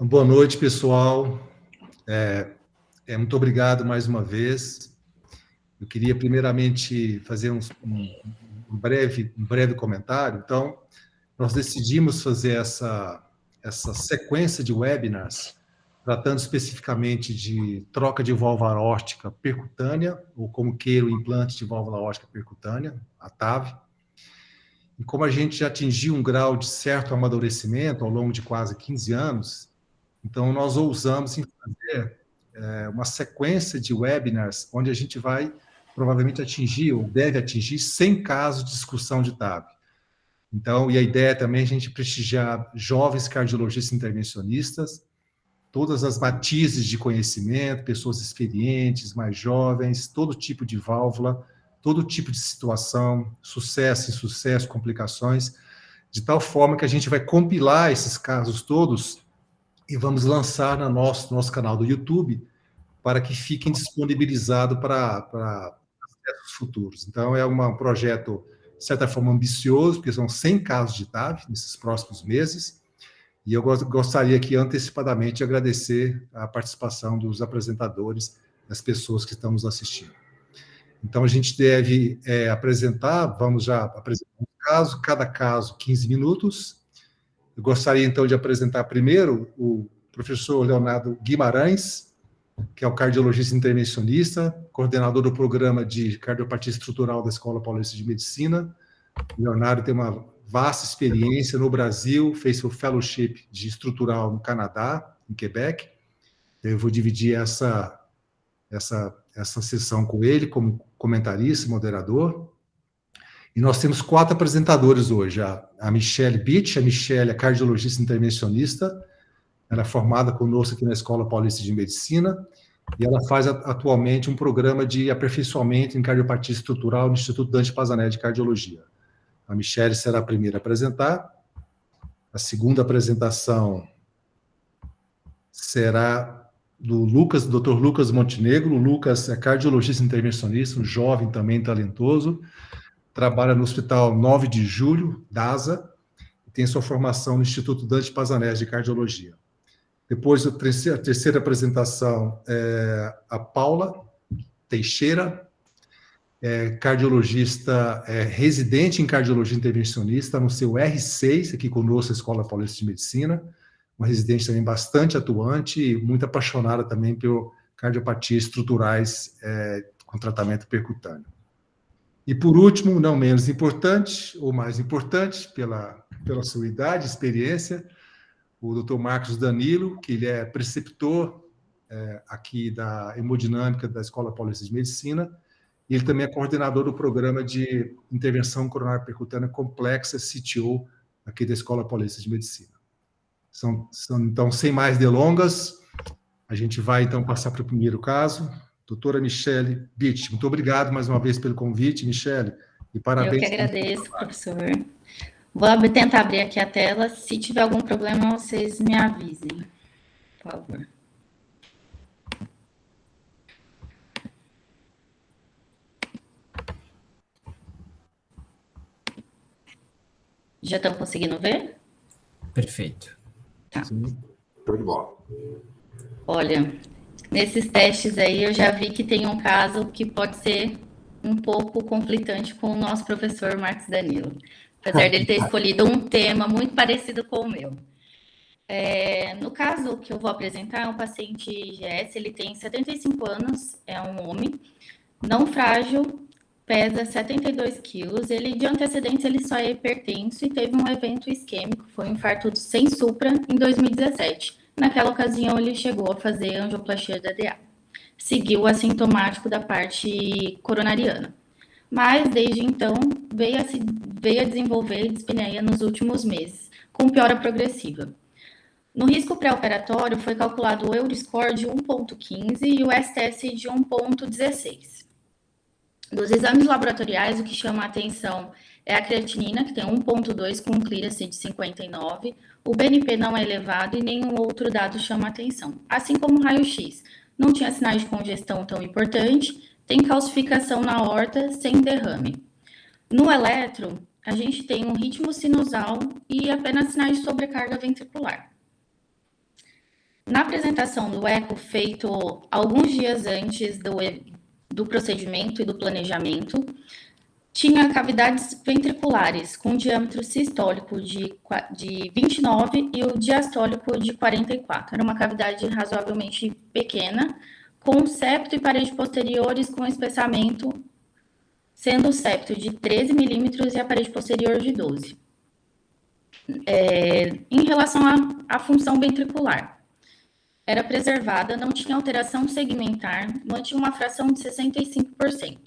Boa noite, pessoal. Muito obrigado mais uma vez. Eu queria primeiramente fazer um breve comentário. Então, nós decidimos fazer essa sequência de webinars tratando especificamente de troca de válvula aórtica percutânea, ou como queira o implante de válvula aórtica percutânea, a TAV. E como a gente já atingiu um grau de certo amadurecimento ao longo de quase 15 anos, então nós ousamos em fazer uma sequência de webinars onde a gente vai provavelmente atingir, ou deve atingir, 100 casos de discussão de TAV. Então, e a ideia também é a gente prestigiar jovens cardiologistas intervencionistas, todas as matizes de conhecimento, pessoas experientes, mais jovens, todo tipo de válvula, todo tipo de situação, sucesso, insucesso, complicações, de tal forma que a gente vai compilar esses casos todos e vamos lançar no nosso canal do YouTube para que fiquem disponibilizados para acessos futuros. Então, é um projeto, de certa forma, ambicioso, porque são 100 casos de TAV nesses próximos meses, e eu gostaria aqui, antecipadamente, de agradecer a participação dos apresentadores, das pessoas que estão nos assistindo. Então, a gente deve apresentar, vamos já apresentar um caso, cada caso 15 minutos. Eu gostaria, então, de apresentar primeiro o professor Leonardo Guimarães, que é o cardiologista intervencionista, coordenador do programa de cardiopatia estrutural da Escola Paulista de Medicina. O Leonardo tem uma vasta experiência no Brasil, fez seu fellowship de estrutural no Canadá, em Quebec. Eu vou dividir essa sessão com ele, como comentarista, moderador. E nós temos 4 apresentadores hoje. A Michelle Beach, a Michelle é cardiologista intervencionista, ela é formada conosco aqui na Escola Paulista de Medicina, e ela faz atualmente um programa de aperfeiçoamento em cardiopatia estrutural no Instituto Dante Pazzané de Cardiologia. A Michelle será a primeira a apresentar. A segunda apresentação será do Dr. Lucas Montenegro. O Lucas é cardiologista intervencionista, um jovem também talentoso, trabalha no Hospital 9 de Julho, DASA, e tem sua formação no Instituto Dante Pazzané de Cardiologia. Depois, a terceira apresentação é a Paula Teixeira, cardiologista, residente em cardiologia intervencionista, no seu R6, aqui conosco, a Escola Paulista de Medicina, uma residente também bastante atuante e muito apaixonada também por cardiopatias estruturais com tratamento percutâneo. E, por último, não menos importante, ou mais importante, pela sua idade e experiência, o Dr. Marcos Danilo, que ele é preceptor aqui da hemodinâmica da Escola Paulista de Medicina, e ele também é coordenador do programa de intervenção coronária percutânea complexa, CTO, aqui da Escola Paulista de Medicina. Então, sem mais delongas, a gente vai, então, passar para o primeiro caso. Doutora Michelle Beach, muito obrigado mais uma vez pelo convite, Michelle, e parabéns. Eu que agradeço, professor. Vou tentar abrir aqui a tela. Se tiver algum problema, vocês me avisem, por favor. Já estão conseguindo ver? Perfeito. Tá. Sim. Show de bola. Olha, nesses testes aí eu já vi que tem um caso que pode ser um pouco conflitante com o nosso professor Marcos Danilo, apesar dele ter escolhido um tema muito parecido com o meu. No caso que eu vou apresentar, é um paciente IGS, ele tem 75 anos, é um homem, não frágil, pesa 72 quilos, ele de antecedentes ele só é hipertenso e teve um evento isquêmico, foi um infarto sem supra em 2017. Naquela ocasião ele chegou a fazer angioplastia da DA. Seguiu o assintomático da parte coronariana. Mas desde então veio a desenvolver dispneia nos últimos meses, com piora progressiva. No risco pré-operatório foi calculado o Euroscore de 1,15 e o STS de 1,16. Dos exames laboratoriais, o que chama a atenção é a creatinina, que tem 1,2 com clearance de 59. O BNP não é elevado e nenhum outro dado chama a atenção. Assim como o raio-x. Não tinha sinais de congestão tão importante, tem calcificação na aorta sem derrame. No eletro, a gente tem um ritmo sinusal e apenas sinais de sobrecarga ventricular. Na apresentação do eco, feito alguns dias antes do procedimento e do planejamento, tinha cavidades ventriculares com diâmetro sistólico de 29 e o diastólico de 44. Era uma cavidade razoavelmente pequena, com septo e parede posteriores com espessamento, sendo o septo de 13 milímetros e a parede posterior de 12. Em relação à função ventricular, era preservada, não tinha alteração segmentar, mantinha uma fração de 65%.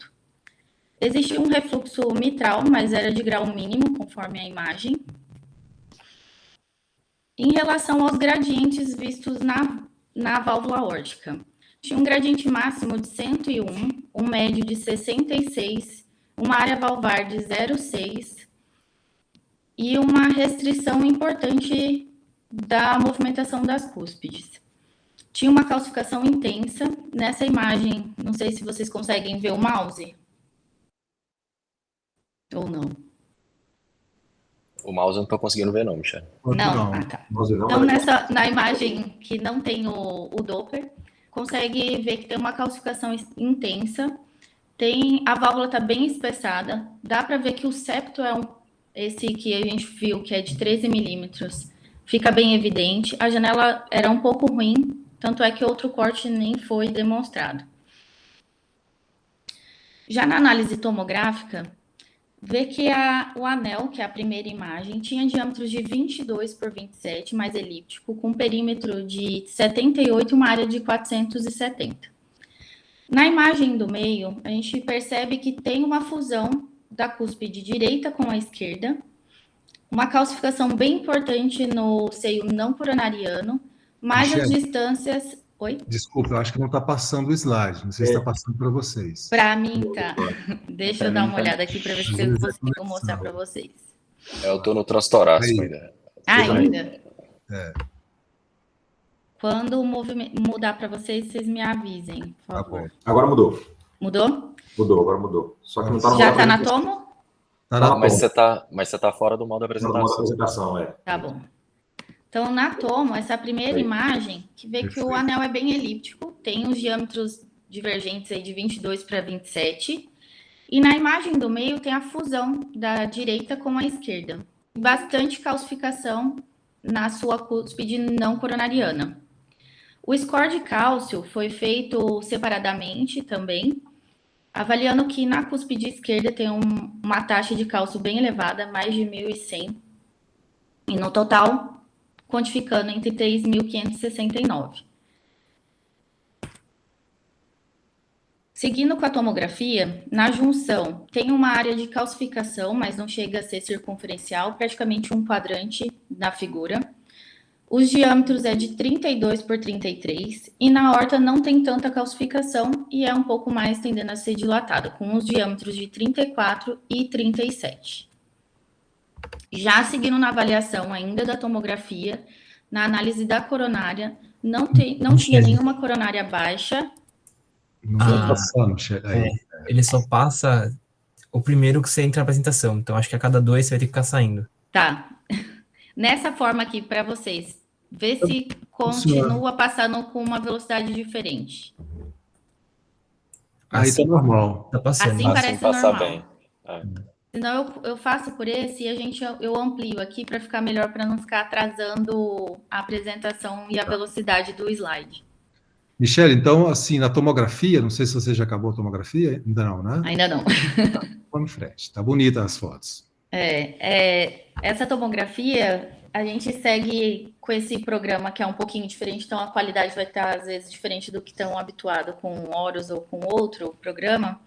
Existia um refluxo mitral, mas era de grau mínimo, conforme a imagem. Em relação aos gradientes vistos na válvula aórtica, tinha um gradiente máximo de 101, um médio de 66, uma área valvar de 0,6 e uma restrição importante da movimentação das cúspides. Tinha uma calcificação intensa. Nessa imagem, não sei se vocês conseguem ver o mouse. Ou não? O mouse eu não estou conseguindo ver, não, Michele. Não? Ah, tá. Então, na imagem que não tem o Doppler, consegue ver que tem uma calcificação intensa. A válvula está bem espessada. Dá para ver que o septo esse que a gente viu, que é de 13 milímetros, fica bem evidente. A janela era um pouco ruim, tanto é que outro corte nem foi demonstrado. Já na análise tomográfica, vê que o anel, que é a primeira imagem, tinha diâmetros de 22 por 27, mais elíptico, com perímetro de 78 e uma área de 470. Na imagem do meio, a gente percebe que tem uma fusão da cúspide direita com a esquerda, uma calcificação bem importante no seio não coronariano, mas as distâncias... Oi? Desculpa, eu acho que não está passando o slide. Não sei se está passando para vocês. Para mim, tá. Deixa eu dar uma olhada aqui para ver se eu consigo mostrar para vocês. Eu estou no transtorácico ainda. Ainda? Quando o movimento mudar para vocês, vocês me avisem, por favor. Agora mudou. Mudou? Mudou, agora mudou. Só que não está no Já está na tomo? Mas você tá fora do modo apresentação. modo apresentação, Tá bom. Então, na tomo, essa primeira imagem, que vê que o anel é bem elíptico, tem os diâmetros divergentes aí de 22 para 27, e na imagem do meio tem a fusão da direita com a esquerda. Bastante calcificação na sua cúspide não coronariana. O score de cálcio foi feito separadamente também, avaliando que na cúspide esquerda tem uma taxa de cálcio bem elevada, mais de 1.100, e no total, quantificando entre 3.569. Seguindo com a tomografia, na junção tem uma área de calcificação, mas não chega a ser circunferencial, praticamente um quadrante na figura. Os diâmetros é de 32 por 33 e na aorta não tem tanta calcificação e é um pouco mais tendendo a ser dilatada, com os diâmetros de 34 e 37. Já seguindo na avaliação ainda da tomografia, na análise da coronária, não tinha nenhuma coronária baixa. Ele só passa o primeiro que você entra na apresentação, então acho que a cada 2 você vai ter que ficar saindo. Tá. Nessa forma aqui para vocês, vê se continua passando com uma velocidade diferente. Aí tá normal. Tá passando. Assim parece normal. Bem. Senão eu faço por esse e eu amplio aqui para ficar melhor, para não ficar atrasando a apresentação e a velocidade do slide. Michele, então, assim, na tomografia, não sei se você já acabou a tomografia, ainda não, né? Ainda não. Vamos em frente, tá bonita as fotos. Essa tomografia, a gente segue com esse programa que é um pouquinho diferente, então a qualidade vai estar, às vezes, diferente do que estão habituados com o Horus ou com outro programa.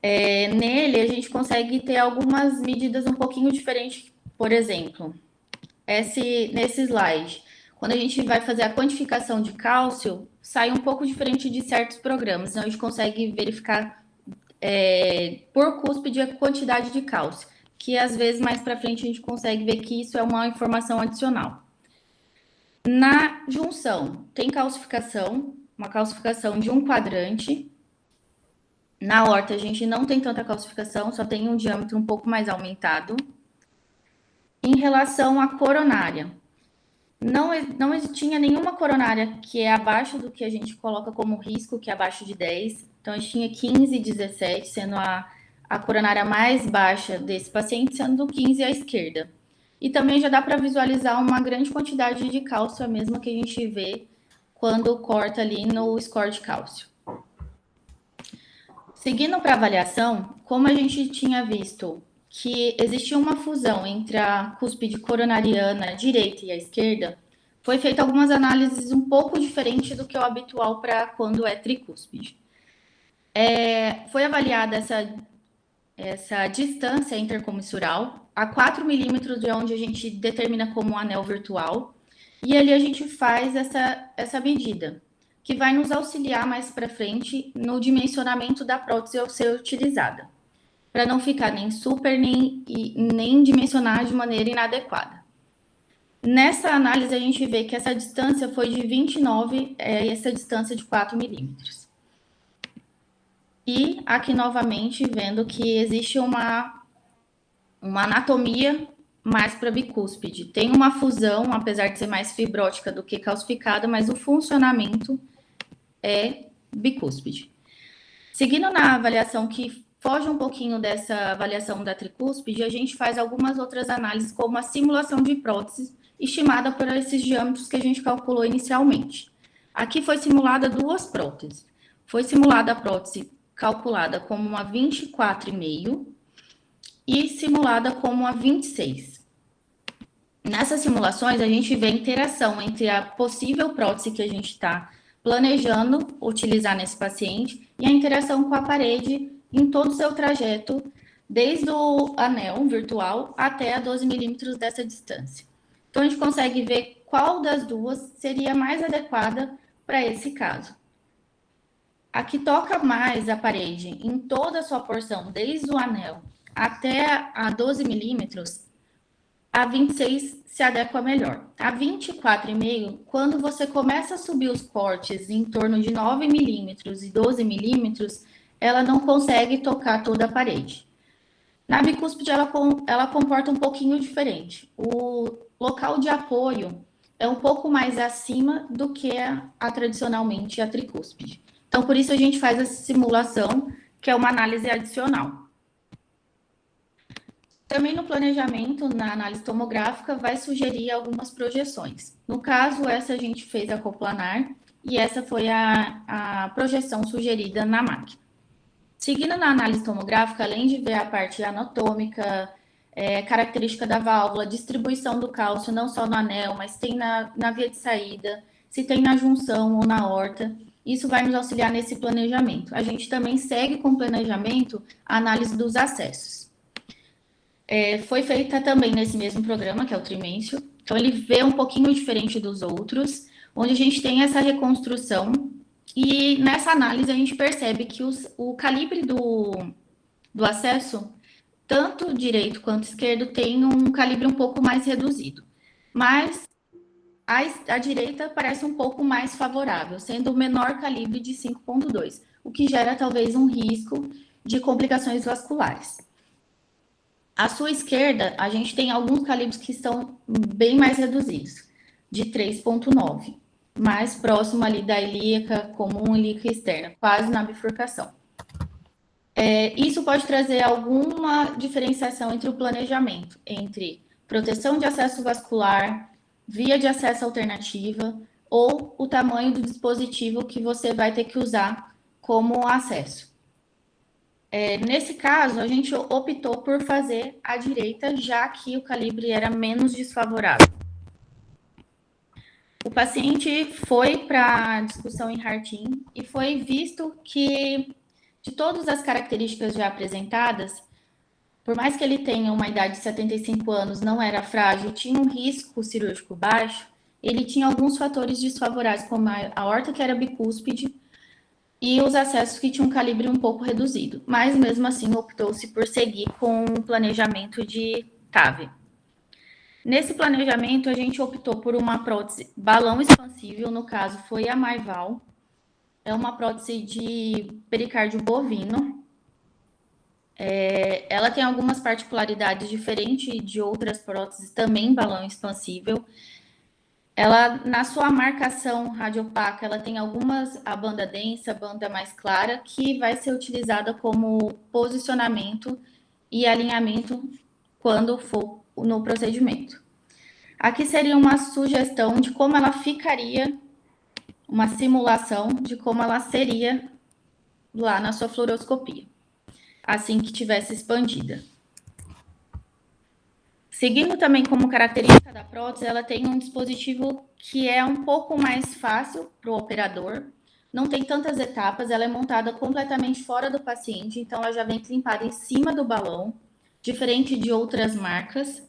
Nele, a gente consegue ter algumas medidas um pouquinho diferentes. Por exemplo, nesse slide, quando a gente vai fazer a quantificação de cálcio, sai um pouco diferente de certos programas. Então, a gente consegue verificar por cúspide a quantidade de cálcio, que às vezes mais para frente a gente consegue ver que isso é uma informação adicional. Na junção, tem calcificação, uma calcificação de um quadrante. Na aorta, a gente não tem tanta calcificação, só tem um diâmetro um pouco mais aumentado. Em relação à coronária, não tinha nenhuma coronária que é abaixo do que a gente coloca como risco, que é abaixo de 10. Então, a gente tinha 15 e 17, sendo a coronária mais baixa desse paciente, sendo 15 à esquerda. E também já dá para visualizar uma grande quantidade de cálcio, a mesma que a gente vê quando corta ali no score de cálcio. Seguindo para a avaliação, como a gente tinha visto que existia uma fusão entre a cúspide coronariana direita e a esquerda, foi feita algumas análises um pouco diferentes do que é o habitual para quando é tricúspide. Foi avaliada essa distância intercomissural a 4 milímetros de onde a gente determina como um anel virtual, e ali a gente faz essa medida, que vai nos auxiliar mais para frente no dimensionamento da prótese ao ser utilizada, para não ficar nem super, nem dimensionar de maneira inadequada. Nessa análise, a gente vê que essa distância foi de 29, essa distância de 4 milímetros. E aqui, novamente, vendo que existe uma anatomia mais para bicúspide. Tem uma fusão, apesar de ser mais fibrótica do que calcificada, mas o funcionamento é bicúspide. Seguindo na avaliação que foge um pouquinho dessa avaliação da tricúspide, a gente faz algumas outras análises, como a simulação de prótese, estimada por esses diâmetros que a gente calculou inicialmente. Aqui foi simulada 2 próteses. Foi simulada a prótese calculada como uma 24,5 e simulada como uma 26. Nessas simulações, a gente vê a interação entre a possível prótese que a gente está planejando utilizar nesse paciente e a interação com a parede em todo o seu trajeto, desde o anel virtual até a 12 milímetros dessa distância. Então, a gente consegue ver qual das duas seria mais adequada para esse caso. A que toca mais a parede em toda a sua porção, desde o anel até a 12 milímetros, a 26 se adequa melhor. A 24,5, quando você começa a subir os cortes em torno de 9 milímetros e 12 milímetros, ela não consegue tocar toda a parede. Na bicúspide, ela comporta um pouquinho diferente. O local de apoio é um pouco mais acima do que tradicionalmente a tricúspide. Então, por isso a gente faz essa simulação, que é uma análise adicional. Também no planejamento, na análise tomográfica, vai sugerir algumas projeções. No caso, essa a gente fez a coplanar e essa foi a projeção sugerida na máquina. Seguindo na análise tomográfica, além de ver a parte anatômica, característica da válvula, distribuição do cálcio, não só no anel, mas tem na via de saída, se tem na junção ou na aorta, isso vai nos auxiliar nesse planejamento. A gente também segue com o planejamento a análise dos acessos. Foi feita também nesse mesmo programa, que é o Trimêncio. Então, ele vê um pouquinho diferente dos outros, onde a gente tem essa reconstrução. E nessa análise, a gente percebe que o calibre do acesso, tanto direito quanto esquerdo, tem um calibre um pouco mais reduzido. Mas a direita parece um pouco mais favorável, sendo o menor calibre de 5,2, o que gera talvez um risco de complicações vasculares. À sua esquerda, a gente tem alguns calibres que estão bem mais reduzidos, de 3,9, mais próximo ali da ilíaca comum e ilíaca externa, quase na bifurcação. Isso pode trazer alguma diferenciação entre o planejamento, entre proteção de acesso vascular, via de acesso alternativa ou o tamanho do dispositivo que você vai ter que usar como acesso. Nesse caso, a gente optou por fazer à direita, já que o calibre era menos desfavorável. O paciente foi para a discussão em Harting e foi visto que, de todas as características já apresentadas, por mais que ele tenha uma idade de 75 anos, não era frágil, tinha um risco cirúrgico baixo, ele tinha alguns fatores desfavoráveis, como a aorta que era bicúspide e os acessos que tinham um calibre um pouco reduzido. Mas, mesmo assim, optou-se por seguir com o planejamento de TAV. Nesse planejamento, a gente optou por uma prótese balão expansível, no caso foi a Maival. É uma prótese de pericárdio bovino. Ela tem algumas particularidades diferentes de outras próteses, também balão expansível. ela, na sua marcação radiopaca, ela tem a banda densa, a banda mais clara, que vai ser utilizada como posicionamento e alinhamento quando for no procedimento. Aqui seria uma sugestão de como ela ficaria, uma simulação de como ela seria lá na sua fluoroscopia, assim que tivesse expandida. Seguindo também como característica da prótese, ela tem um dispositivo que é um pouco mais fácil para o operador, não tem tantas etapas, ela é montada completamente fora do paciente, então ela já vem climpada em cima do balão, diferente de outras marcas.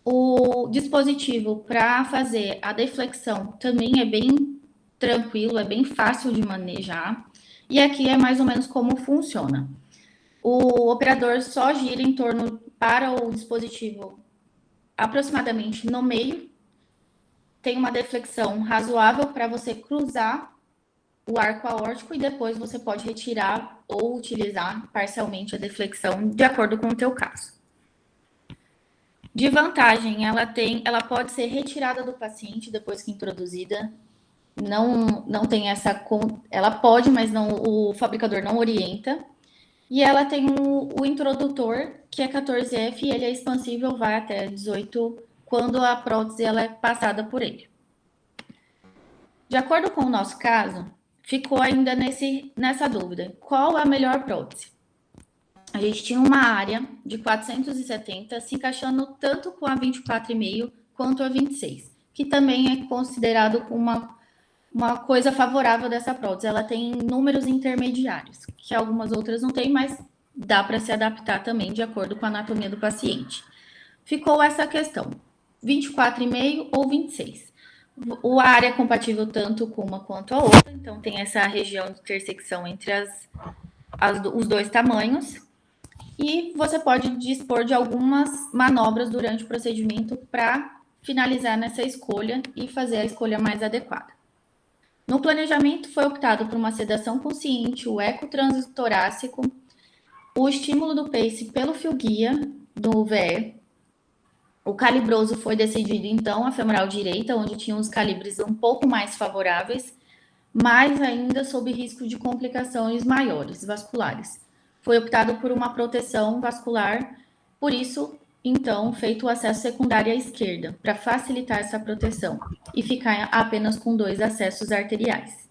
O dispositivo para fazer a deflexão também é bem tranquilo, é bem fácil de manejar, e aqui é mais ou menos como funciona. O operador só gira em torno para o dispositivo aproximadamente no meio, tem uma deflexão razoável para você cruzar o arco aórtico e depois você pode retirar ou utilizar parcialmente a deflexão de acordo com o teu caso. De vantagem, ela pode ser retirada do paciente depois que introduzida. Não tem essa, ela pode, mas não, o fabricador não orienta. E ela tem o introdutor, que é 14F, e ele é expansível, vai até 18, quando a prótese ela é passada por ele. De acordo com o nosso caso, ficou ainda nessa dúvida. Qual a melhor prótese? A gente tinha uma área de 470 se encaixando tanto com a 24,5 quanto a 26, que também é considerado uma coisa favorável dessa prótese. Ela tem números intermediários, que algumas outras não têm, mas dá para se adaptar também de acordo com a anatomia do paciente. Ficou essa questão, 24,5 ou 26. A área é compatível tanto com uma quanto a outra, então tem essa região de intersecção entre os dois tamanhos. E você pode dispor de algumas manobras durante o procedimento para finalizar nessa escolha e fazer a escolha mais adequada. No planejamento foi optado por uma sedação consciente, o eco transtorácico, o estímulo do pace pelo fio guia do VE. O calibroso foi decidido então a femoral direita, onde tinha os calibres um pouco mais favoráveis, mas ainda sob risco de complicações maiores vasculares. Foi optado por uma proteção vascular, por isso, então, feito o acesso secundário à esquerda, para facilitar essa proteção, e ficar apenas com 2 acessos arteriais.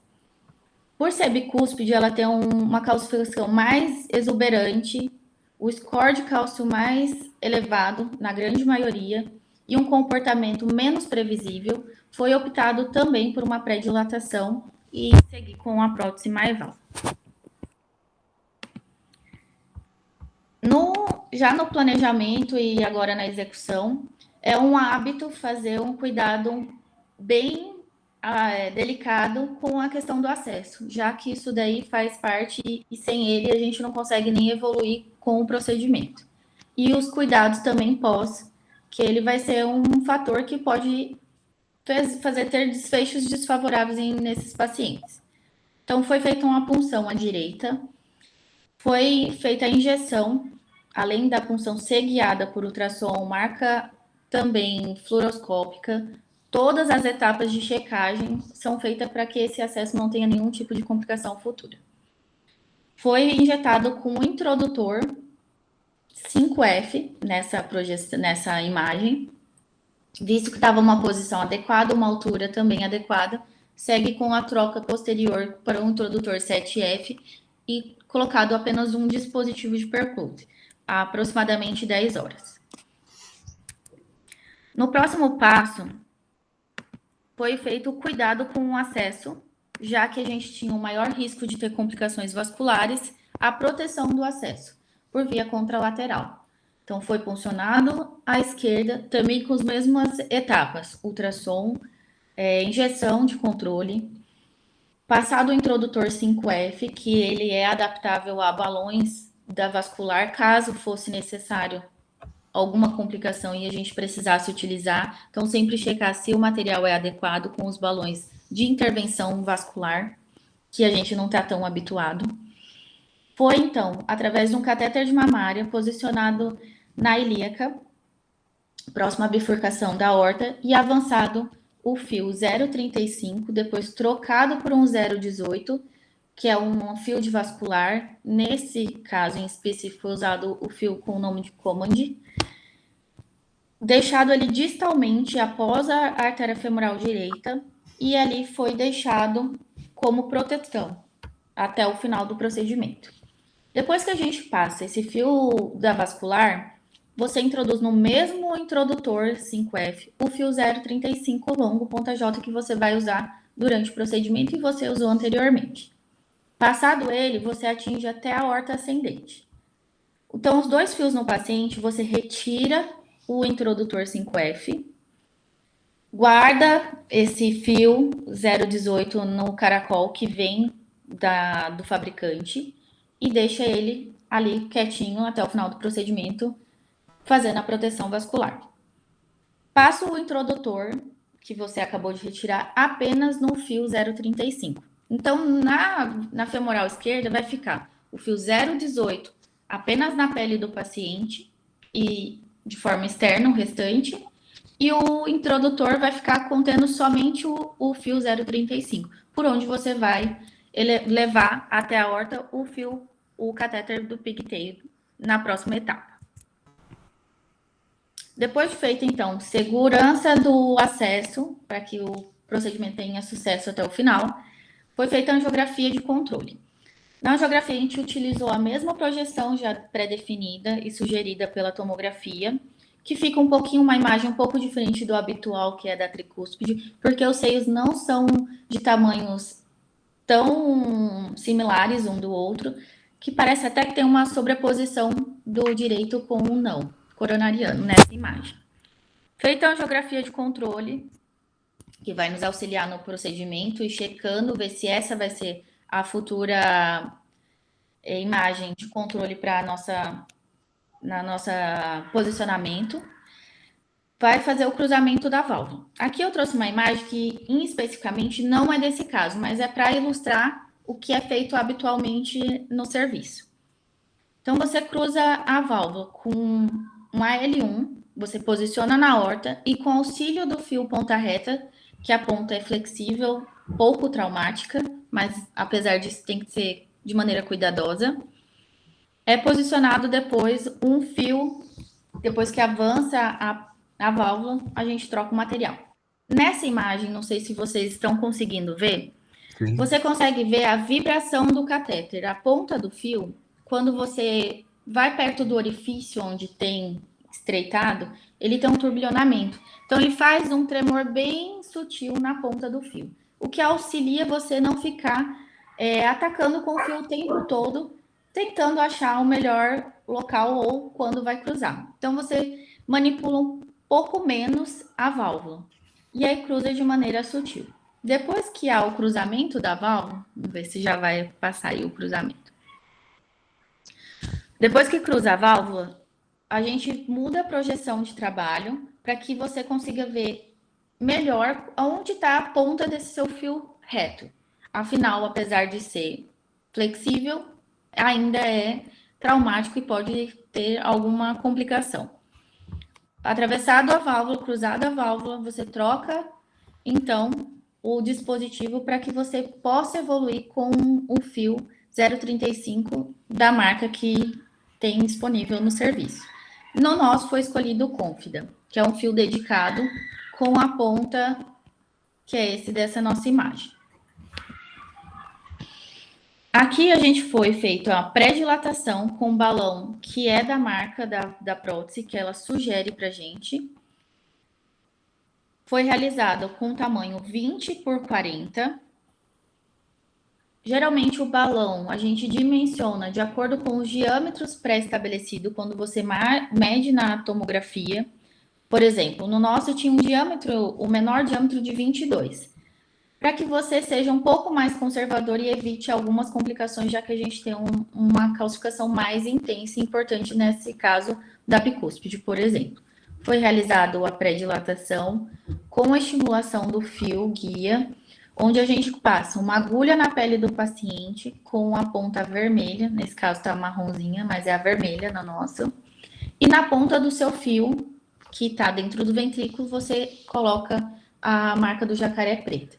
Por ser bicúspide, ela tem uma calcificação mais exuberante, o score de cálcio mais elevado, na grande maioria, e um comportamento menos previsível, foi optado também por uma pré-dilatação e seguir com a prótese Maeval. Já no planejamento e agora na execução, é um hábito fazer um cuidado bem delicado com a questão do acesso, já que isso daí faz parte e sem ele a gente não consegue nem evoluir com o procedimento. E os cuidados também pós, que ele vai ser um fator que pode fazer ter desfechos desfavoráveis nesses pacientes. Então, foi feita uma punção à direita, foi feita a injeção, além da punção ser guiada por ultrassom, marca também fluoroscópica. Todas as etapas de checagem são feitas para que esse acesso não tenha nenhum tipo de complicação futura. Foi injetado com um introdutor 5F nessa imagem, visto que estava uma posição adequada, uma altura também adequada, segue com a troca posterior para um introdutor 7F e colocado apenas um dispositivo de percute, há aproximadamente 10 horas. No próximo passo, foi feito o cuidado com o acesso, já que a gente tinha um maior risco de ter complicações vasculares, a proteção do acesso, por via contralateral. Então, foi puncionado à esquerda, também com as mesmas etapas, ultrassom, injeção de controle, passado o introdutor 5F, que ele é adaptável a balões da vascular, caso fosse necessário alguma complicação e a gente precisasse utilizar. Então, sempre checar se o material é adequado com os balões de intervenção vascular, que a gente não está tão habituado. Foi, então, através de um catéter de mamária posicionado na ilíaca, próximo à bifurcação da aorta, e avançado o fio 0,35, depois trocado por um 0,18, que é um fio de vascular. Nesse caso em específico, foi usado o fio com o nome de Command, deixado ali distalmente após a artéria femoral direita, e ali foi deixado como proteção até o final do procedimento. Depois que a gente passa esse fio da vascular, você introduz no mesmo introdutor 5F o fio 0,35 longo ponta J que você vai usar durante o procedimento e você usou anteriormente. Passado ele, você atinge até a aorta ascendente. Então, os dois fios no paciente, você retira o introdutor 5F, guarda esse fio 0,18 no caracol que vem do fabricante e deixa ele ali quietinho até o final do procedimento, fazendo a proteção vascular. Passa o introdutor que você acabou de retirar apenas no fio 0,35. Então, na femoral esquerda vai ficar o fio 0,18 apenas na pele do paciente e de forma externa o restante, e o introdutor vai ficar contendo somente o fio 0,35, por onde você vai levar até a aorta o catéter do pigtail na próxima etapa. Depois de feito, então, segurança do acesso, para que o procedimento tenha sucesso até o final, foi feita a angiografia de controle. Na angiografia, a gente utilizou a mesma projeção já pré-definida e sugerida pela tomografia, que fica uma imagem um pouco diferente do habitual, que é da tricúspide, porque os seios não são de tamanhos tão similares um do outro, que parece até que tem uma sobreposição do direito com o não coronariano nessa imagem. Feita a angiografia de controle, que vai nos auxiliar no procedimento e checando, ver se essa vai ser a futura imagem de controle para nossa posicionamento, vai fazer o cruzamento da válvula. Aqui eu trouxe uma imagem que, especificamente, não é desse caso, mas é para ilustrar o que é feito habitualmente no serviço. Então, você cruza a válvula com um AL1, você posiciona na aorta e com auxílio do fio ponta reta, que a ponta é flexível, pouco traumática, mas apesar disso tem que ser de maneira cuidadosa, é posicionado depois um fio, depois que avança a válvula, a gente troca o material. Nessa imagem, não sei se vocês estão conseguindo ver, Sim. você consegue ver a vibração do catéter, a ponta do fio, quando você vai perto do orifício onde tem estreitado, ele tem um turbilhonamento. Então, ele faz um tremor bem sutil na ponta do fio, o que auxilia você não ficar atacando com o fio o tempo todo, tentando achar o melhor local ou quando vai cruzar. Então, você manipula um pouco menos a válvula e aí cruza de maneira sutil. Depois que há o cruzamento da válvula, vamos ver se já vai passar aí o cruzamento. Depois que cruza a válvula, a gente muda a projeção de trabalho para que você consiga ver melhor onde está a ponta desse seu fio reto. Afinal, apesar de ser flexível, ainda é traumático e pode ter alguma complicação. Atravessado a válvula, cruzada a válvula, você troca, então, o dispositivo para que você possa evoluir com o fio 0,35 da marca que tem disponível no serviço. No nosso foi escolhido o Confida, que é um fio dedicado com a ponta, que é esse dessa nossa imagem. Aqui a gente foi feito a pré-dilatação com um balão que é da marca da prótese, que ela sugere para a gente. Foi realizado com tamanho 20 por 40. Geralmente o balão a gente dimensiona de acordo com os diâmetros pré-estabelecidos quando você mede na tomografia. Por exemplo, no nosso tinha o menor diâmetro de 22. Para que você seja um pouco mais conservador e evite algumas complicações, já que a gente tem uma calcificação mais intensa e importante nesse caso da bicúspide, por exemplo. Foi realizado a pré-dilatação com a estimulação do fio guia, onde a gente passa uma agulha na pele do paciente com a ponta vermelha, nesse caso está marronzinha, mas é a vermelha na nossa, e na ponta do seu fio, que está dentro do ventrículo, você coloca a marca do jacaré preta.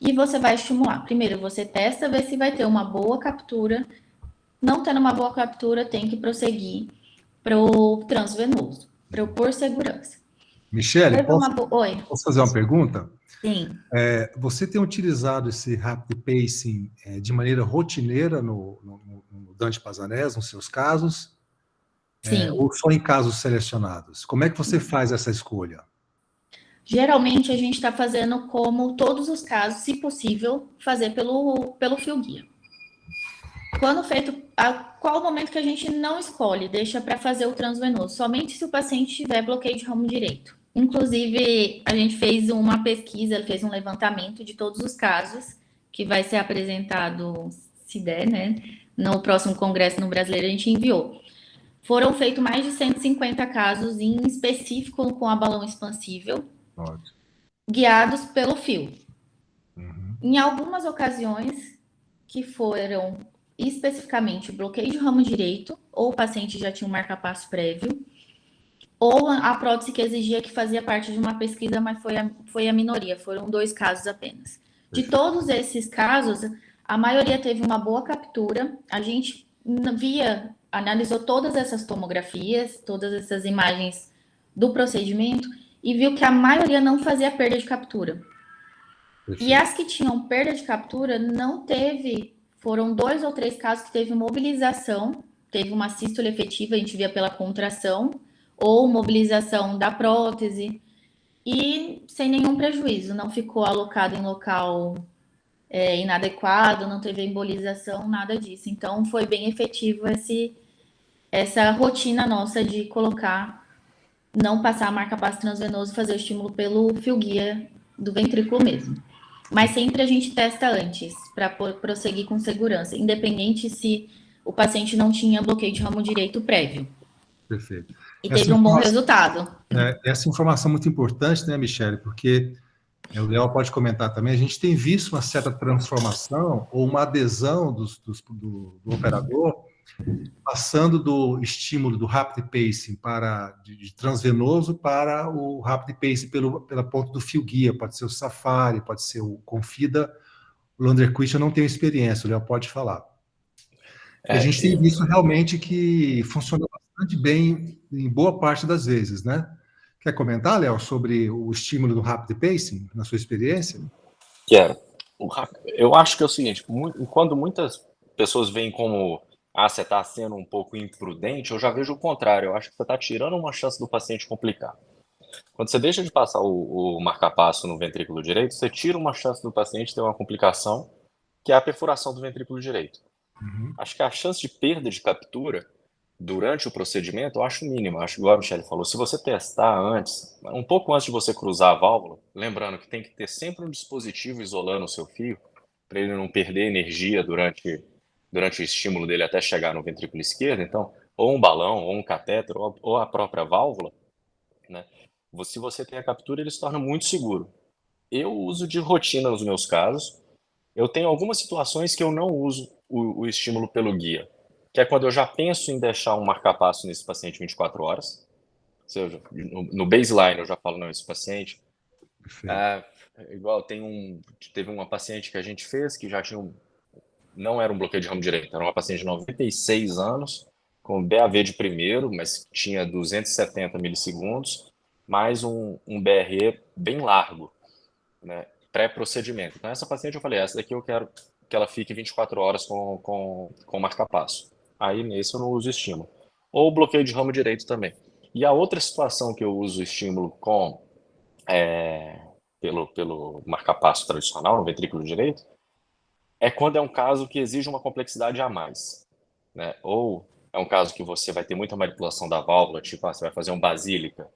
E você vai estimular. Primeiro, você testa, vê se vai ter uma boa captura. Não tendo uma boa captura, tem que prosseguir para o transvenoso, por segurança. Michele, Oi. posso fazer uma pergunta? Sim. Você tem utilizado esse rapid pacing de maneira rotineira no Dante Pazanés, nos seus casos? Sim. Ou só em casos selecionados? Como é que você faz essa escolha? Geralmente a gente está fazendo como todos os casos, se possível, fazer pelo fio guia. Quando feito, qual o momento que a gente não escolhe, deixa para fazer o transvenoso? Somente se o paciente tiver bloqueio de ramo direito. Inclusive, a gente fez uma pesquisa, fez um levantamento de todos os casos que vai ser apresentado, se der, né? No próximo congresso no Brasileiro, a gente enviou. Foram feitos mais de 150 casos em específico com a balão expansível, guiados pelo fio. Em algumas ocasiões que foram especificamente bloqueio de ramo direito, ou o paciente já tinha um marca-passo prévio, ou a prótese que exigia que fazia parte de uma pesquisa, mas foi a minoria, foram 2 casos apenas. De todos esses casos, a maioria teve uma boa captura, a gente analisou todas essas tomografias, todas essas imagens do procedimento, e viu que a maioria não fazia perda de captura. Perfeito. E as que tinham perda de captura não teve, foram 2 ou 3 casos que teve mobilização, teve uma sístole efetiva, a gente via pela contração, ou mobilização da prótese, e sem nenhum prejuízo, não ficou alocado em local inadequado, não teve embolização, nada disso. Então, foi bem efetivo essa rotina nossa de colocar, não passar a marca-passo transvenoso, fazer o estímulo pelo fio guia do ventrículo mesmo. Mas sempre a gente testa antes, para prosseguir com segurança, independente se o paciente não tinha bloqueio de ramo direito prévio. Perfeito. E teve um bom resultado. Essa informação é muito importante, né, Michele? Porque o Léo pode comentar também, a gente tem visto uma certa transformação ou uma adesão do operador, passando do estímulo do rapid pacing de transvenoso para o rapid pacing pela ponta do fio guia, pode ser o Safari, pode ser o Confida. O Lunderquist eu não tenho experiência, o Léo pode falar. A gente tem visto realmente que funciona bastante bem em boa parte das vezes, né? Quer comentar, Léo, sobre o estímulo do rapid pacing, na sua experiência? Quero. Eu acho que é o seguinte, quando muitas pessoas veem como você está sendo um pouco imprudente, eu já vejo o contrário, eu acho que você está tirando uma chance do paciente complicar. Quando você deixa de passar o marca-passo no ventrículo direito, você tira uma chance do paciente ter uma complicação, que é a perfuração do ventrículo direito. Acho que a chance de perda de captura durante o procedimento, eu acho mínima. Acho igual a Michele falou, se você testar antes, um pouco antes de você cruzar a válvula, lembrando que tem que ter sempre um dispositivo isolando o seu fio, para ele não perder energia durante o estímulo dele até chegar no ventrículo esquerdo. Então, ou um balão, ou um catéter, ou a própria válvula, né? Se você tem a captura, ele se torna muito seguro. Eu uso de rotina nos meus casos. Eu tenho algumas situações que eu não uso o estímulo pelo guia, que é quando eu já penso em deixar um marca-passo nesse paciente 24 horas. Ou seja, no baseline eu já falo, não, esse paciente... igual, teve uma paciente que a gente fez que já tinha não era um bloqueio de ramo direito, era uma paciente de 96 anos, com BAV de primeiro, mas tinha 270 milissegundos, mais um BRE bem largo, né, pré-procedimento. Então, essa paciente eu falei, essa daqui eu quero que ela fique 24 horas com marca-passo. Aí, nesse eu não uso estímulo. Ou bloqueio de ramo direito também. E a outra situação que eu uso estímulo pelo marca-passo tradicional, no ventrículo direito, é quando é um caso que exige uma complexidade a mais, né? Ou é um caso que você vai ter muita manipulação da válvula, tipo, você vai fazer um basílica.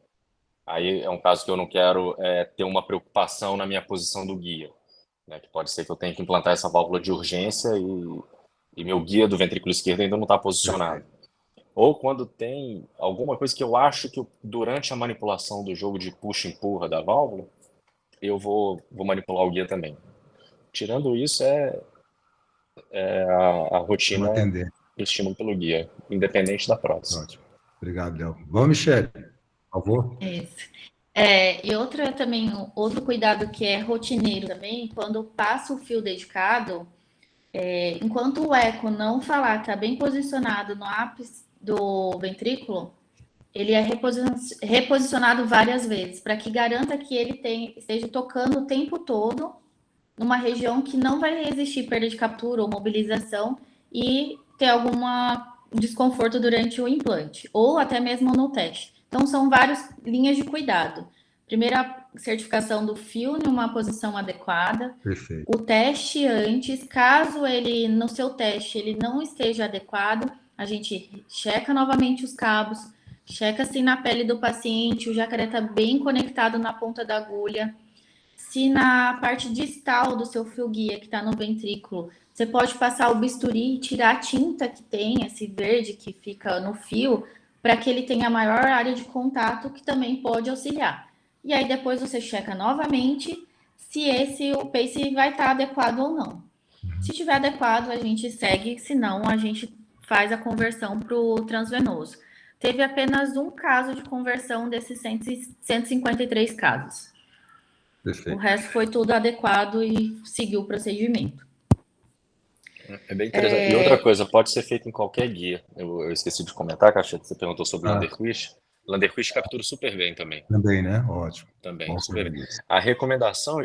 Aí é um caso que eu não quero ter uma preocupação na minha posição do guia, né? Que pode ser que eu tenha que implantar essa válvula de urgência e meu guia do ventrículo esquerdo ainda não está posicionado. Ou quando tem alguma coisa que eu acho que durante a manipulação do jogo de puxa-empurra da válvula, eu vou manipular o guia também. Tirando isso, a rotina do estímulo pelo guia, independente da prótese. Ótimo. Obrigado, Léo. Vamos, Michele, por favor. Isso. E outro cuidado que é rotineiro também, quando passa o fio dedicado, enquanto o eco não falar que está bem posicionado no ápice do ventrículo, ele é reposicionado várias vezes, para que garanta que ele esteja tocando o tempo todo numa região que não vai existir perda de captura ou mobilização e ter algum desconforto durante o implante, ou até mesmo no teste. Então, são várias linhas de cuidado. Primeira certificação do fio em uma posição adequada. Perfeito. O teste antes, caso no seu teste, ele não esteja adequado, a gente checa novamente os cabos, checa se na pele do paciente o jacaré está bem conectado na ponta da agulha. Se na parte distal do seu fio guia, que está no ventrículo, você pode passar o bisturi e tirar a tinta que tem, esse verde que fica no fio, para que ele tenha maior área de contato, que também pode auxiliar. E aí depois você checa novamente se o pace vai estar adequado ou não. Se estiver adequado, a gente segue, se não, a gente faz a conversão para o transvenoso. Teve apenas um caso de conversão desses 153 casos. Perfeito. O resto foi tudo adequado e seguiu o procedimento. É bem interessante. E outra coisa, pode ser feito em qualquer guia. Eu esqueci de comentar, Cacheta, você perguntou sobre o Landerquist. Landerquist captura super bem também. Também, né? Ótimo. Também, Bom super saber bem. disso. A recomendação,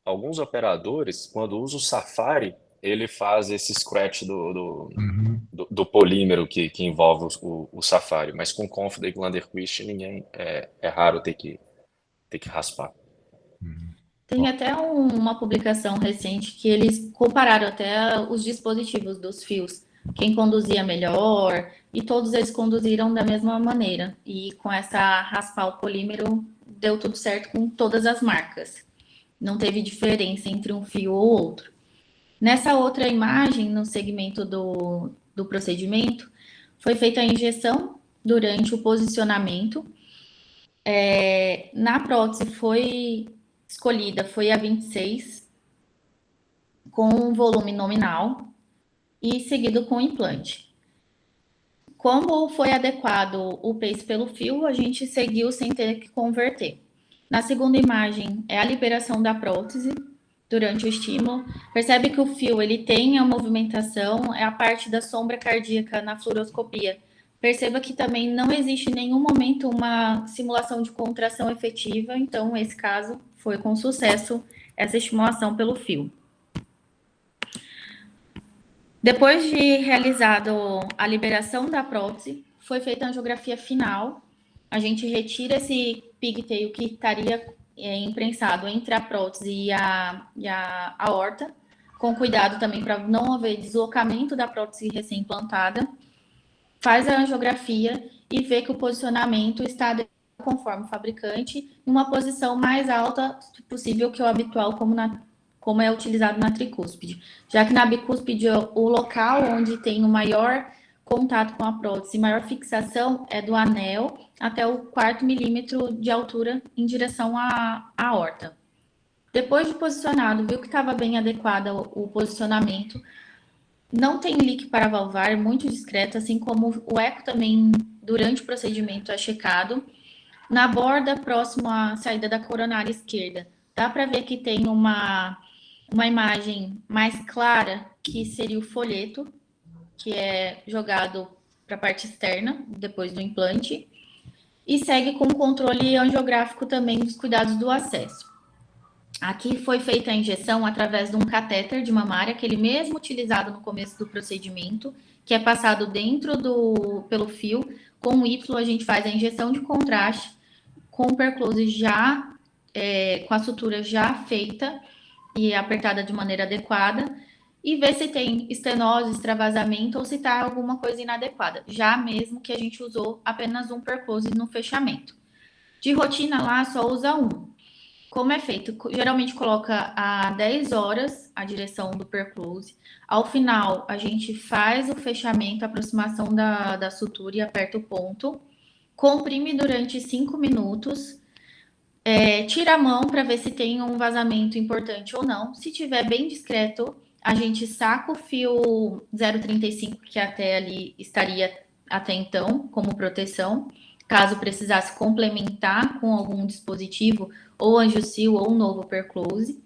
alguns operadores, quando usa o Safari, ele faz esse scratch do polímero que envolve o Safari, mas com Confida e Landerquist é raro ter que raspar. Tem até uma publicação recente que eles compararam até os dispositivos dos fios, quem conduzia melhor, e todos eles conduziram da mesma maneira. E com essa raspar o polímero, deu tudo certo com todas as marcas. Não teve diferença entre um fio ou outro. Nessa outra imagem, no segmento do procedimento, foi feita a injeção durante o posicionamento. Na prótese escolhida foi a 26, com um volume nominal, e seguido com o implante. Como foi adequado o pace pelo fio, a gente seguiu sem ter que converter. Na segunda imagem é a liberação da prótese durante o estímulo. Percebe que o fio ele tem a movimentação, é a parte da sombra cardíaca na fluoroscopia. Perceba que também não existe em nenhum momento uma simulação de contração efetiva, então, nesse caso, foi com sucesso essa estimulação pelo fio. Depois de realizado a liberação da prótese, foi feita a angiografia final. A gente retira esse pigtail que estaria imprensado entre a prótese e a aorta, com cuidado também para não haver deslocamento da prótese recém-implantada. Faz a angiografia e vê que o posicionamento está conforme o fabricante, em uma posição mais alta possível que o habitual, como é utilizado na tricúspide. Já que na bicúspide, o local onde tem o maior contato com a prótese, maior fixação, é do anel até o 4 milímetro de altura em direção à aorta. Depois de posicionado, viu que estava bem adequado o posicionamento. Não tem leak paravalvar, muito discreto, assim como o eco também, durante o procedimento, é checado. Na borda, próximo à saída da coronária esquerda, dá para ver que tem uma imagem mais clara, que seria o folheto, que é jogado para a parte externa, depois do implante, e segue com o controle angiográfico também dos cuidados do acesso. Aqui foi feita a injeção através de um catéter de mamária, aquele mesmo utilizado no começo do procedimento, que é passado pelo fio. Com o Y, a gente faz a injeção de contraste, com o perclose já, com a sutura já feita e apertada de maneira adequada, e ver se tem estenose, extravasamento ou se está alguma coisa inadequada, já mesmo que a gente usou apenas um perclose no fechamento. De rotina lá, só usa um. Como é feito? Geralmente coloca a 10 horas a direção do perclose. Ao final, a gente faz o fechamento, a aproximação da sutura e aperta o ponto. Comprime durante 5 minutos. Tira a mão para ver se tem um vazamento importante ou não. Se tiver bem discreto, a gente saca o fio 0,35, que até ali estaria até então, como proteção. caso precisasse complementar com algum dispositivo, ou Angiosil ou um novo Perclose.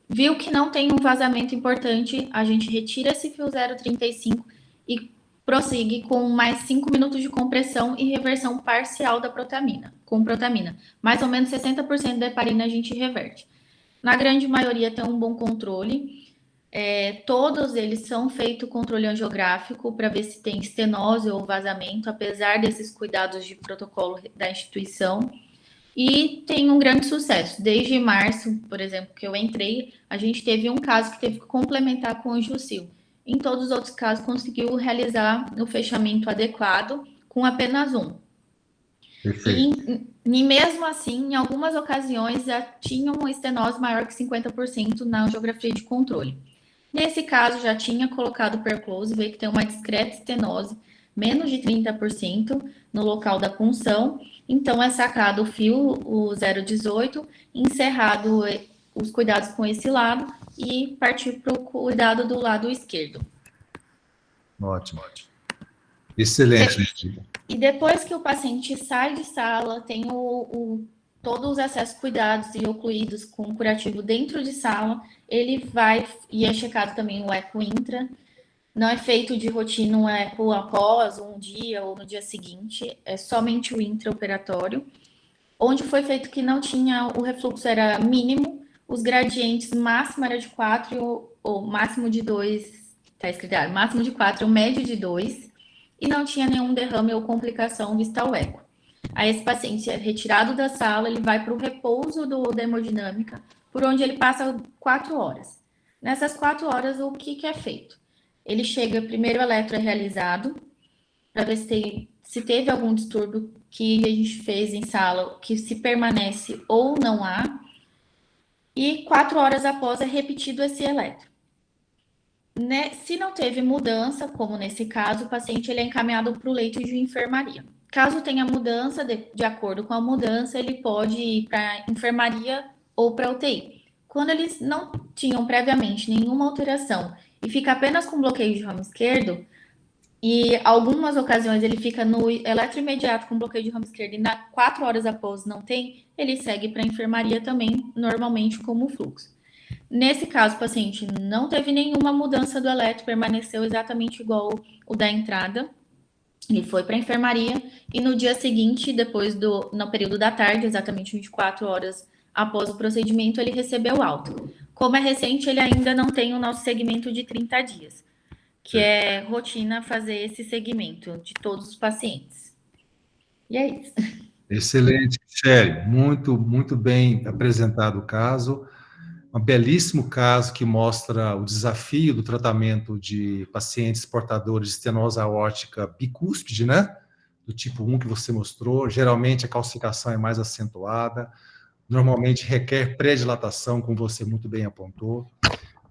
Viu que não tem um vazamento importante, a gente retira esse fio 0,35 e prossegue com mais 5 minutos de compressão e reversão parcial da protamina, com protamina. Mais ou menos 60% da heparina a gente reverte. Na grande maioria tem um bom controle. Todos eles são feito controle angiográfico para ver se tem estenose ou vazamento, apesar desses cuidados de protocolo da instituição. E tem um grande sucesso. Desde março, por exemplo, que eu entrei, a gente teve um caso que teve que complementar com o Angiosil. Em todos os outros casos, conseguiu realizar o fechamento adequado com apenas um. Perfeito. E mesmo assim, em algumas ocasiões, já tinha uma estenose maior que 50% na angiografia de controle. Nesse caso, já tinha colocado o Perclose, veio que tem uma discreta estenose, menos de 30% no local da punção. Então, é sacado o fio, o 0,18, encerrado os cuidados com esse lado e partir para o cuidado do lado esquerdo. Ótimo. Excelente. E depois que o paciente sai de sala, tem todos os acessos cuidados e ocluídos com curativo dentro de sala, ele vai, e é checado também o eco intra. Não é feito de rotina um eco após um dia ou no dia seguinte, é somente o intraoperatório. Onde foi feito que não tinha, o refluxo era mínimo, os gradientes máximo era de 4 ou máximo de 2, tá escrito, máximo de 4 ou médio de 2, e não tinha nenhum derrame ou complicação vista ao eco. Aí esse paciente é retirado da sala, ele vai para o repouso da hemodinâmica, por onde ele passa 4 horas. Nessas 4 horas, o que é feito? Ele chega, primeiro o eletro é realizado, para ver se teve algum distúrbio que a gente fez em sala, que se permanece ou não há, e 4 horas após é repetido esse eletro. Se não teve mudança, como nesse caso, o paciente ele é encaminhado para o leito de enfermaria. Caso tenha mudança, de acordo com a mudança, ele pode ir para a enfermaria ou para a UTI. Quando eles não tinham previamente nenhuma alteração e fica apenas com bloqueio de ramo esquerdo, e algumas ocasiões ele fica no eletroimediato com bloqueio de ramo esquerdo e 4 horas após não tem, ele segue para a enfermaria também, normalmente como fluxo. Nesse caso, o paciente não teve nenhuma mudança do eletro, permaneceu exatamente igual o da entrada, ele foi para a enfermaria e no dia seguinte, no período da tarde, exatamente 24 horas após o procedimento, ele recebeu alta. Como é recente, ele ainda não tem o nosso segmento de 30 dias, que é rotina fazer esse segmento de todos os pacientes. E é isso. Excelente, Michele. Muito, muito bem apresentado o caso. Um belíssimo caso que mostra o desafio do tratamento de pacientes portadores de estenose aórtica bicúspide, né? Do tipo 1 que você mostrou. Geralmente a calcificação é mais acentuada, normalmente requer pré-dilatação, como você muito bem apontou.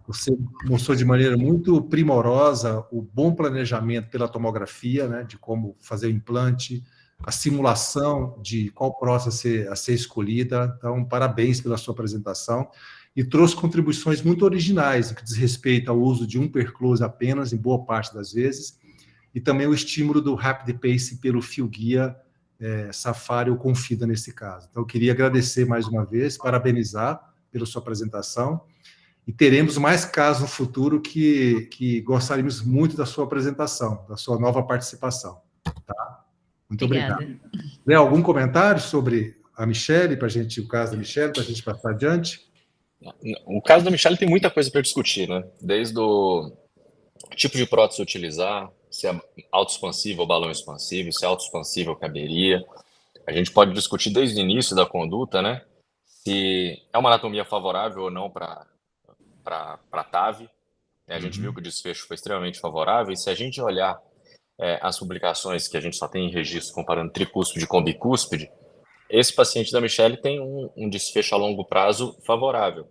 Você mostrou de maneira muito primorosa o bom planejamento pela tomografia, né? De como fazer o implante, a simulação de qual próstata a ser escolhida. Então, parabéns pela sua apresentação. E trouxe contribuições muito originais, no que diz respeito ao uso de um Perclose apenas, em boa parte das vezes, e também o estímulo do Rapid Pace pelo fio guia Safari ou Confida nesse caso. Então, eu queria agradecer mais uma vez, parabenizar pela sua apresentação, e teremos mais casos no futuro que gostaríamos muito da sua apresentação, da sua nova participação. Tá? Muito Obrigada. obrigado. Léo, algum comentário sobre a Michele, o caso da Michele, para a gente passar adiante? O caso da Michele tem muita coisa para discutir, né? Desde o tipo de prótese utilizar, se é autoexpansível ou balão expansível, se é autoexpansível caberia. A gente pode discutir desde o início da conduta, né? Se é uma anatomia favorável ou não para TAV. A gente viu que o desfecho foi extremamente favorável, e se a gente olhar as publicações que a gente só tem em registro comparando tricúspide com bicúspide, esse paciente da Michele tem um desfecho a longo prazo favorável.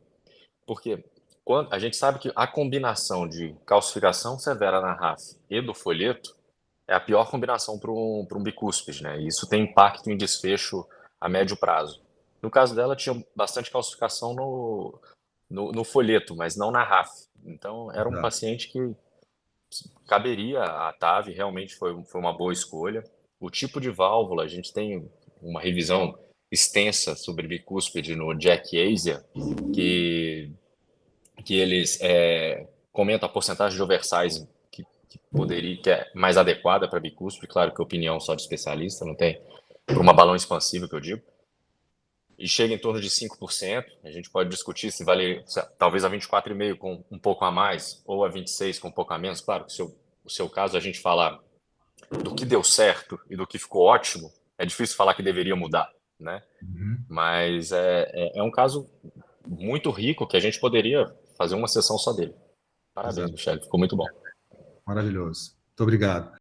Porque a gente sabe que a combinação de calcificação severa na RAF e do folheto é a pior combinação para um bicúspide, né? E isso tem impacto em desfecho a médio prazo. No caso dela, tinha bastante calcificação no folheto, mas não na RAF. Então, era um paciente que caberia a TAV, realmente foi uma boa escolha. o tipo de válvula, a gente tem uma revisão extensa sobre bicúspide no Jack Asia, que eles comentam a porcentagem de oversize que é mais adequada para bicúspide, claro que opinião só de especialista, não tem para uma balão expansível que eu digo, e chega em torno de 5%. A gente pode discutir se vale talvez a 24,5 com um pouco a mais ou a 26 com um pouco a menos. Claro que o seu caso, a gente falar do que deu certo e do que ficou ótimo, é difícil falar que deveria mudar, né? Mas é um caso muito rico que a gente poderia fazer uma sessão só dele. Parabéns, Exato. Michele, ficou muito bom. Maravilhoso. Muito obrigado.